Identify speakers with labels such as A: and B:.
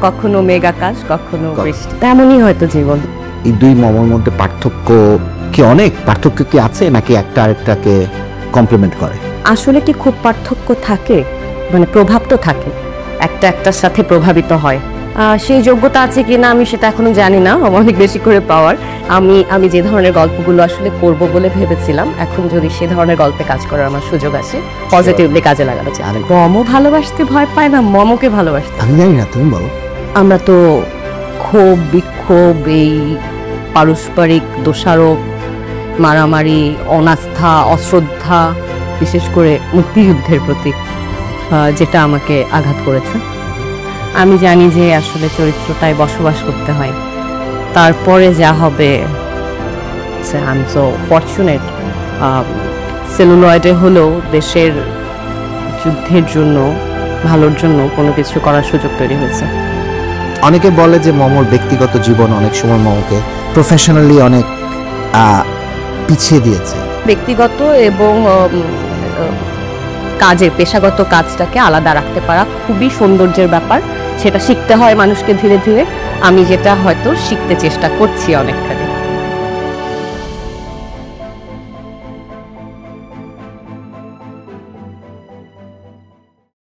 A: কখনো মেঘ আকাশ, কখনো বৃষ্টি, তেমনই হয়তো জীবন।
B: এই দুই মমের মধ্যে পার্থক্য কি অনেক? পার্থক্য কি আছে নাকি একটা আরেকটাকে কমপ্লিমেন্ট করে?
A: আসলে কি খুব পার্থক্য থাকে, মানে প্রভাব তো থাকে, একটা একটার সাথে প্রভাবিত হয়। সেই যোগ্যতা আছে কিনা আমি সেটা এখনো জানি না, অনেক বেশি করে পাওয়ার। আমি যে ধরনের গল্পগুলো আসলে করব বলে ভেবেছিলাম, এখন যদি সে ধরনের গল্পে কাজ করার আমার সুযোগ আসে, পজিটিভলি কাজে লাগানো চাই। মমও ভালোবাসতে ভয় পায় না, মমকে ভালোবাসতে।
B: আমি জানি না, তুমি বলো।
A: আমরা তো ক্ষোভ বিক্ষোভ, এই পারস্পরিক দোষারোপ, মারামারি, অনাস্থা, অশ্রদ্ধা, বিশেষ করে মুক্তিযুদ্ধের প্রতি, যেটা আমাকে আঘাত করেছে। আমি জানি যে আসলে চরিত্রটায় বসবাস করতে হয়, তারপরে যা হবে। আই এম সো ফরচুনেট, সেলুলয়েডে হলেও দেশের যুদ্ধের জন্য, ভালোর জন্য কোনো কিছু করার সুযোগ তৈরি হয়েছে।
B: অনেকে বলে যে মমর ব্যক্তিগত জীবন অনেক সময় মমকে প্রফেশনালি অনেক পিছিয়ে দিয়েছে।
A: ব্যক্তিগত এবং কাজের পেশাগত কাজটাকে আলাদা রাখতে পারা খুবই সৌন্দর্যের ব্যাপার, সেটা শিখতে হয় মানুষকে ধীরে ধীরে। আমি যেটা হয়তো শিখতে চেষ্টা করছি অনেকখানি।